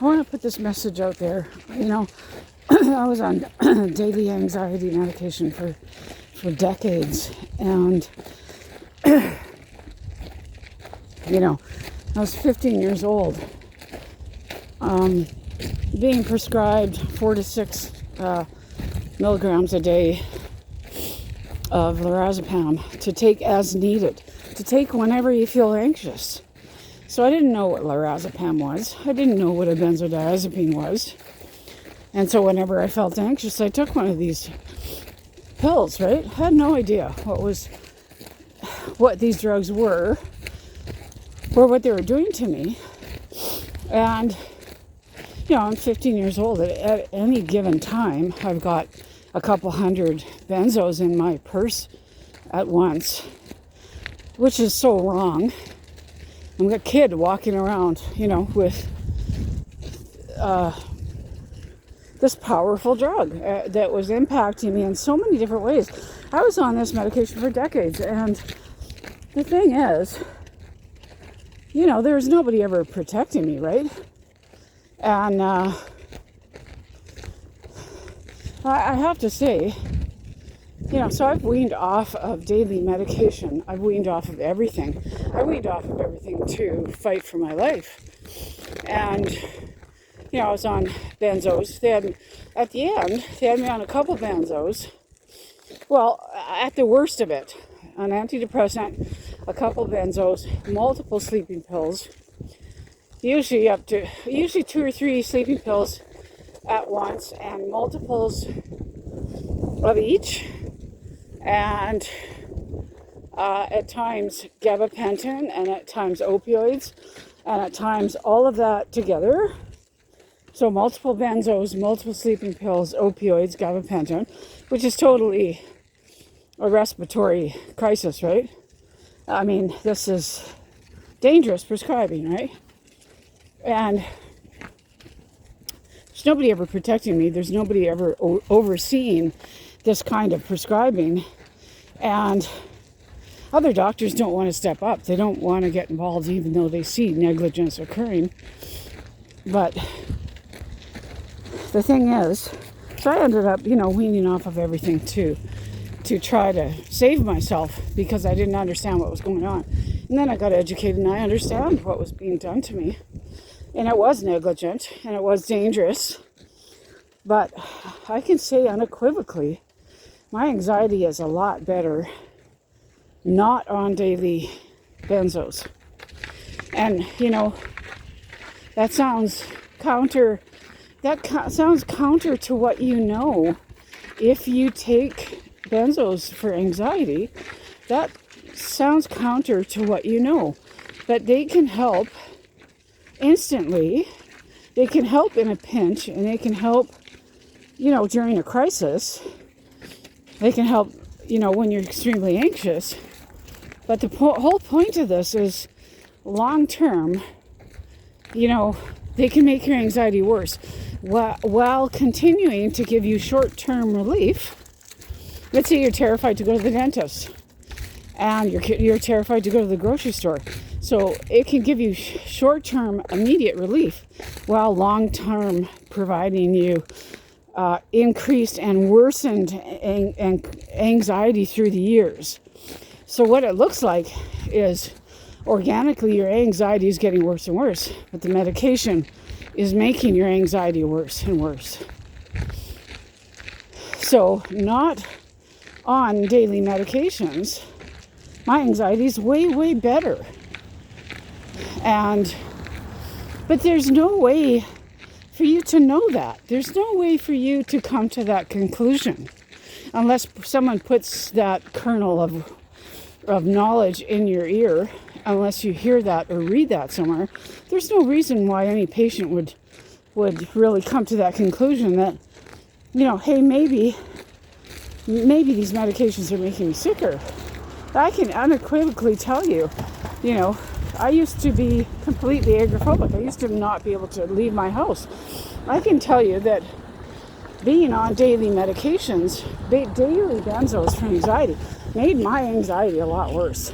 I want to put this message out there. I was on daily anxiety medication for decades, and I was 15 years old, being prescribed 4 to 6 milligrams a day of lorazepam to take as needed, to take whenever you feel anxious. So I didn't know what lorazepam was. I didn't know what a benzodiazepine was. And so whenever I felt anxious, I took one of these pills, right? I had no idea what these drugs were or what they were doing to me. And, I'm 15 years old. At any given time, I've got a couple hundred benzos in my purse at once, which is so wrong. I'm a kid walking around, with this powerful drug that was impacting me in so many different ways. I was on this medication for decades, and the thing is, there was nobody ever protecting me, right? And I have to say, so I've weaned off of daily medication. I've weaned off of everything. I weaned off of everything to fight for my life. And, I was on benzos. At the end, they had me on a couple benzos. Well, at the worst of it, an antidepressant, a couple benzos, multiple sleeping pills, usually 2 or 3 sleeping pills at once, and multiples of each. And at times gabapentin, and at times opioids, and at times all of that together. So multiple benzos, multiple sleeping pills, opioids, gabapentin, which is totally a respiratory crisis, right? I mean, this is dangerous prescribing, right? And there's nobody ever protecting me. There's nobody ever overseeing this kind of prescribing, and other doctors don't want to step up. They don't want to get involved, even though they see negligence occurring. But the thing is, so I ended up, weaning off of everything to try to save myself, because I didn't understand what was going on. And then I got educated, and I understand what was being done to me. And it was negligent, and it was dangerous. But I can say unequivocally, my anxiety is a lot better not on daily benzos. And, that sounds counter to what if you take benzos for anxiety. That sounds counter to what but they can help instantly. They can help in a pinch, and they can help, during a crisis. They can help, when you're extremely anxious. But the whole point of this is long term, they can make your anxiety worse while continuing to give you short-term relief. Let's say you're terrified to go to the dentist, and you're terrified to go to the grocery store. So it can give you short-term immediate relief, while long-term providing you increased and worsened anxiety through the years. So what it looks like is organically your anxiety is getting worse and worse, but the medication is making your anxiety worse and worse. So not on daily medications, my anxiety is way, way better. But there's no way for you to know that. There's no way for you to come to that conclusion unless someone puts that kernel of knowledge in your ear. Unless you hear that or read that somewhere, there's no reason why any patient would really come to that conclusion that, hey, maybe these medications are making me sicker. I can unequivocally tell you, I used to be completely agoraphobic. I used to not be able to leave my house. I can tell you that being on daily medications, daily benzos for anxiety, made my anxiety a lot worse.